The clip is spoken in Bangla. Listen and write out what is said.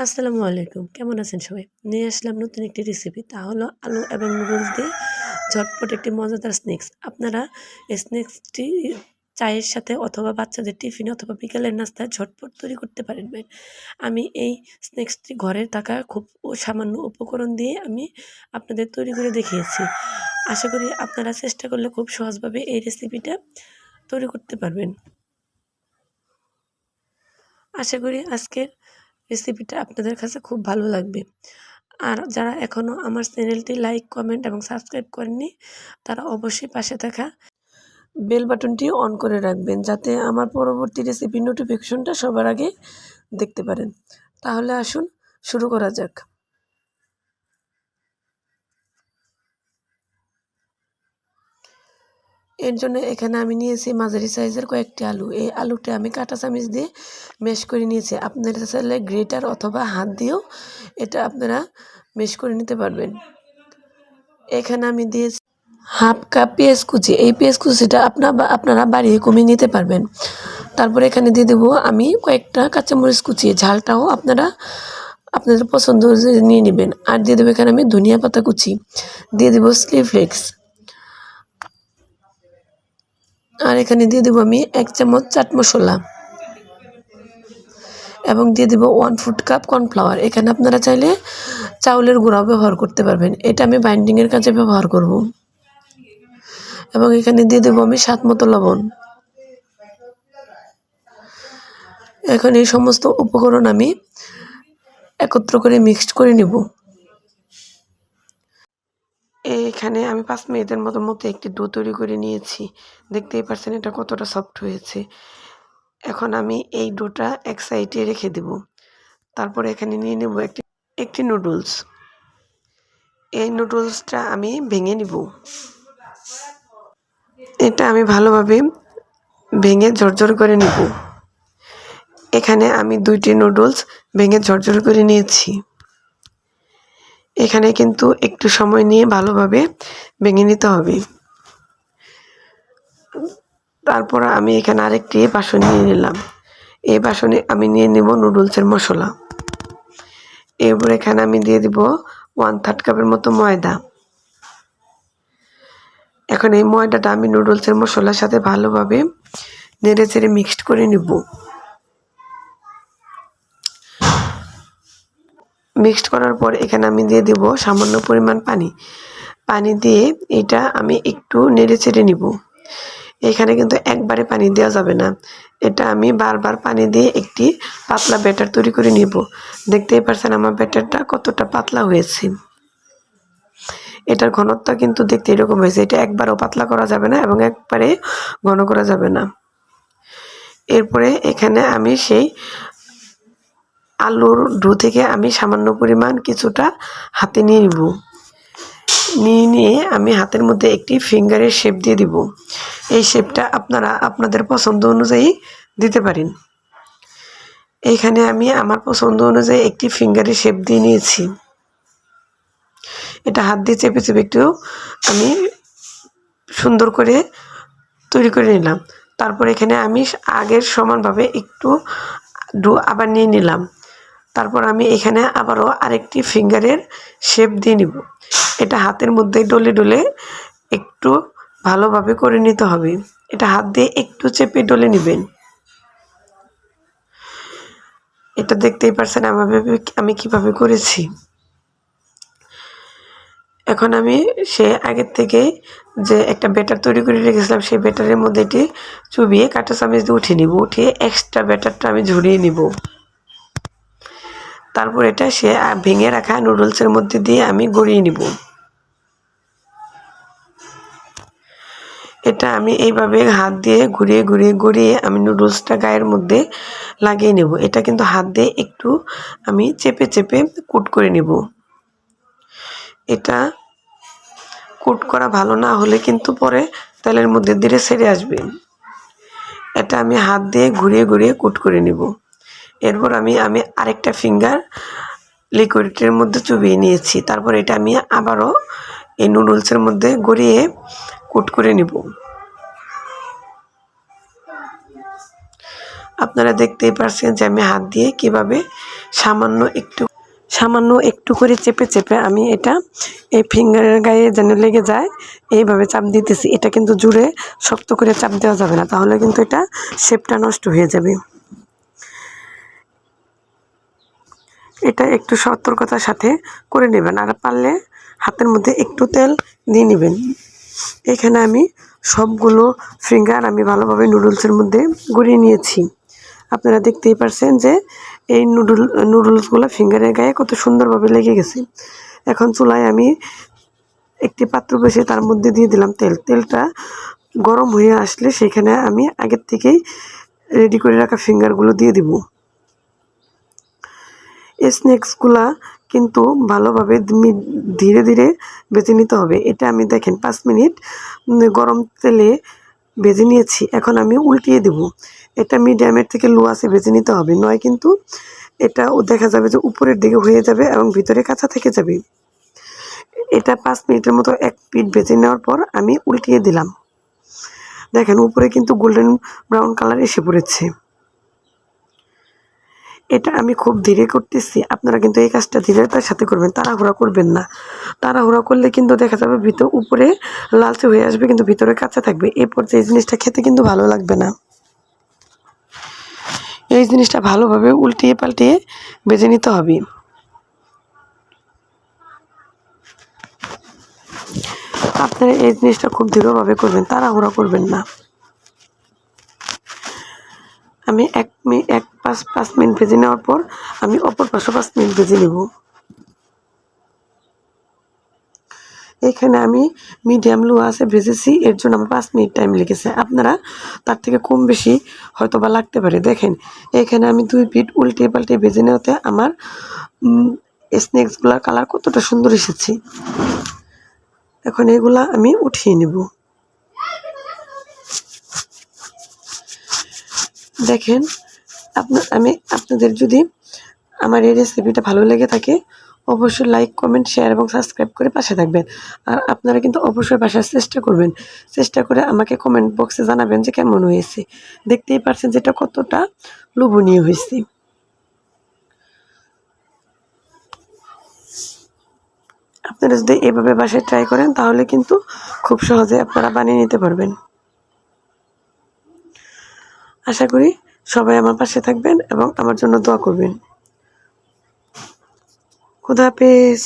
আসসালামু আলাইকুম। কেমন আছেন সবাই? নিয়ে আসলাম নতুন একটি রেসিপি। তা হলো আলু এবং নুডলস দিয়ে ঝটপট একটি মজাদার স্ন্যাক্স। আপনারা এই স্ন্যাক্সটি চায়ের সাথে অথবা বাচ্চাদের টিফিনে অথবা বিকেলের নাস্তায় ঝটপট তৈরি করতে পারবেন। আমি এই স্ন্যাক্সটি ঘরে থাকা খুব সামান্য উপকরণ দিয়ে আমি আপনাদের তৈরি করে দেখিয়েছি। আশা করি আপনারা চেষ্টা করলে খুব সহজভাবে এই রেসিপিটা তৈরি করতে পারবেন। আশা করি আজকের রেসিপিটা আপনাদের কাছে খুব ভালো লাগবে। আর যারা এখনও আমার চ্যানেলটি লাইক, কমেন্ট এবং সাবস্ক্রাইব করেননি, তারা অবশ্যই পাশে থাকা বেল বাটনটি অন করে রাখবেন, যাতে আমার পরবর্তী রেসিপির নোটিফিকেশনটা সবার আগে দেখতে পারেন। তাহলে আসুন শুরু করা যাক। এর জন্য এখানে আমি নিয়েছি মাঝারি সাইজের কয়েকটি আলু। এই আলুটা আমি কাঁটা চামচ দিয়ে ম্যাশ করে নিয়েছি। আপনারা চাইলে গ্রেটার অথবা হাত দিয়েও এটা আপনারা ম্যাশ করে নিতে পারবেন। এখানে আমি দিয়েছি হাফ কাপ পেঁয়াজ কুচি। এই পেঁয়াজ কুচিটা আপনারা বাড়িয়ে কমিয়ে নিতে পারবেন। তারপরে এখানে দিয়ে দেবো আমি কয়েকটা কাঁচামরিচ কুচি। ঝালটাও আপনারা আপনাদের পছন্দ অনুযায়ী নিয়ে নেবেন। আর দিয়ে দেবো এখানে আমি ধনিয়া পাতা কুচি, দিয়ে দেবো চিলি ফ্লেক্স, আর এখানে দিয়ে দেবো আমি 1 চামচ চাট মশলা এবং দিয়ে দেবো 1 কাপ কর্নফ্লাওয়ার। এখানে আপনারা চাইলে চাউলের গুঁড়াও ব্যবহার করতে পারবেন। এটা আমি বাইন্ডিংয়ের কাজে ব্যবহার করব। এবং এখানে দিয়ে দেবো আমি স্বাদ মতো লবণ। এখন এই সমস্ত উপকরণ আমি একত্র করে মিক্সড করে নেব। এখানে আমি 5 মিনিটের মতো একটি ডো তৈরি করে নিয়েছি। দেখতেই পাচ্ছেন এটা কতটা সফট হয়েছে। এখন আমি এই ডোটা এক সাইডে রেখে দেব। তারপরে এখানে নিয়ে নেব একটি নুডলস। এই নুডলসটা আমি ভেঙে নিব। এটা আমি ভালোভাবে ভেঙে ঝরঝর করে নিব। এখানে আমি 2টি নুডলস ভেঙে ঝরঝর করে নিয়েছি। এখানে কিন্তু একটু সময় নিয়ে ভালোভাবে ভেঙে নিতে হবে। তারপর আমি এখানে আরেকটি বাসন নিয়ে নিলাম। এই বাসনে আমি নিয়ে নেব নুডলসের মশলা। এরপর এখানে আমি দিয়ে দিব 1/3 কাপের মতো ময়দা। এখন এই ময়দাটা আমি নুডলসের মশলার সাথে ভালোভাবে নেড়েচেড়ে মিক্সড করে নিব। মিক্সড করার পর এখানে আমি দিয়ে দেব সামান্য পরিমাণ পানি। পানি দিয়ে এটা আমি একটু নেড়েচেড়ে নিব। এখানে কিন্তু একবারে পানি দেওয়া যাবে না। এটা আমি বারবার পানি দিয়ে একটি পাতলা ব্যাটার তৈরি করে নিব। দেখতেই পাচ্ছেন আমার ব্যাটারটা কতটা পাতলা হয়েছে। এটার ঘনত্ব কিন্তু দেখতে এরকম হয়েছে। এটা একবারও পাতলা করা যাবে না এবং একবারে ঘন করা যাবে না। এরপরে এখানে আমি সেই আলুর ডো থেকে আমি সামান্য পরিমাণ কিছুটা হাতে নিয়ে নিব। নিয়ে আমি হাতের মধ্যে একটি ফিঙ্গারের শেপ দিয়ে দিব। এই শেপটা আপনারা আপনাদের পছন্দ অনুযায়ী দিতে পারেন। এইখানে আমি আমার পছন্দ অনুযায়ী একটি ফিঙ্গারের শেপ দিয়ে নিয়েছি। এটা হাত দিয়ে চেপে চেপে একটু আমি সুন্দর করে তৈরি করে নিলাম। তারপর এখানে আমি আগের সমানভাবে একটু ডো আবার নিয়ে নিলাম। তারপর আমি এখানে আবারও আরেকটি ফিঙ্গারের শেপ দিয়ে নিব। এটা হাতের মধ্যে ডলে ডলে একটু ভালোভাবে করে নিতে হবে। এটা হাত দিয়ে একটু চেপে ডলে নেবেন। এটা দেখতেই পারছেন আমি কিভাবে করেছি। এখন আমি সে আগের থেকে যে একটা ব্যাটার তৈরি করে রেখেছিলাম সেই ব্যাটারের মধ্যে এটি চুবিয়ে কাঁটা চামচ দিয়ে উঠিয়ে নিব। উঠিয়ে এক্সট্রা ব্যাটারটা আমি ঝরিয়ে নিব। তারপর এটা সে ভেঙে রাখা নুডলসের মধ্যে দিয়ে আমি গড়িয়ে নিব। এটা আমি এইভাবে হাত দিয়ে ঘুরিয়ে আমি নুডলসটা গায়ের মধ্যে লাগিয়ে নেব। এটা কিন্তু হাত দিয়ে একটু আমি চেপে চেপে কুট করে নেব। এটা কুট করা ভালো না হলে কিন্তু পরে তেলের মধ্যে ধীরে ছেড়ে আসবে। এটা আমি হাত দিয়ে ঘুরিয়ে কুট করে নেব। এরপর আমি আরেকটা ফিঙ্গার লিকুইডের মধ্যে চুবিয়ে নিয়েছি। তারপর এটা আমি আবারও এই নুডলসের মধ্যে গড়িয়ে কুট করে নেব। আপনারা দেখতেই পারছেন যে আমি হাত দিয়ে কিভাবে সামান্য একটু করে চেপে চেপে আমি এটা এই ফিঙ্গারের গায়ে যেন লেগে যায় এইভাবে চাপ দিতেছি। এটা কিন্তু জুড়ে শক্ত করে চাপ দেওয়া যাবে না, তাহলে কিন্তু এটা শেপটা নষ্ট হয়ে যাবে। এটা একটু সতর্কতার সাথে করে নেবেন, আর পারলে হাতের মধ্যে একটু তেল দিয়ে নেবেন। এখানে আমি সবগুলো ফিঙ্গার আমি ভালোভাবে নুডলসের মধ্যে গড়িয়ে নিয়েছি। আপনারা দেখতেই পারছেন যে এই নুডলসগুলো ফিঙ্গারের গায়ে কত সুন্দরভাবে লেগে গেছে। এখন চুলায় আমি একটি পাত্র বসিয়ে তার মধ্যে দিয়ে দিলাম তেল। তেলটা গরম হয়ে আসলে সেখানে আমি আগের থেকেই রেডি করে রাখা ফিঙ্গারগুলো দিয়ে দিব। এই স্ন্যাক্সগুলা কিন্তু ভালোভাবে ধীরে ধীরে ভেজে নিতে হবে। এটা আমি দেখেন 5 মিনিট গরম তেলে ভেজে নিয়েছি। এখন আমি উল্টিয়ে দেব। এটা মিডিয়ামের থেকে লো আঁচে ভেজে নিতে হবে, নয় কিন্তু এটা দেখা যাবে যে উপরের দিকে হয়ে যাবে এবং ভিতরে কাঁচা থেকে যাবে। এটা 5 মিনিটের মতো এক পিঠ ভেজে নেওয়ার পর আমি উল্টিয়ে দিলাম। দেখেন উপরে কিন্তু গোল্ডেন ব্রাউন কালার এসে পড়েছে। এটা আমি খুব ধীরে করতেছি, আপনারা কিন্তু এই কাজটা ধীরতার সাথে করবেন, তাড়াহুড়া করবেন না। তাড়াহুড়া করলে কিন্তু দেখা যাবে উপরে লালচে হয়ে আসবে কিন্তু ভিতরে কাঁচা থাকবে। এই পর্যায়ে এই জিনিসটা খেতে কিন্তু ভালো লাগবে না। এই জিনিসটা ভালোভাবে উল্টিয়ে পাল্টিয়ে ভেজে নিতে হবে। আপনারা এই জিনিসটা খুব ধীরভাবে করবেন, তাড়াহুড়া করবেন না। আমি 5 মিনিট ভেজে নেওয়ার পর আমি অপর পাশে 5 মিনিট ভেজে নেব। এখানে আমি মিডিয়াম লো আছে ভেজেছি, এর জন্য আমার 5 মিনিট টাইম লেগেছে। আপনারা তার থেকে কম বেশি হয়তো বা লাগতে পারে। দেখেন এখানে আমি 2 পিঠ উল্টিয়ে পাল্টিয়ে ভেজে নেওয়াতে আমার স্ন্যাক্সগুলোর কালার কতটা সুন্দর এসেছে। এখন এগুলা আমি উঠিয়ে নেব। দেখেন আপনাদের যদি আমার এই রেসিপিটা ভালো লেগে থাকে অবশ্যই লাইক, কমেন্ট, শেয়ার এবং সাবস্ক্রাইব করে পাশে থাকবেন। আর আপনারা কিন্তু অবশ্যই বাসার চেষ্টা করবেন। চেষ্টা করে আমাকে কমেন্ট বক্সে জানাবেন যে কেমন হয়েছে। দেখতেই পারছেন যে এটা কতটা লোভনীয় হয়েছে। আপনারা যদি এভাবে বাসায় ট্রাই করেন তাহলে কিন্তু খুব সহজে আপনারা বানিয়ে নিতে পারবেন। আশা করি সবাই আমার পাশে থাকবেন এবং আমার জন্য দোয়া করবেন। খুদা হাফেজ।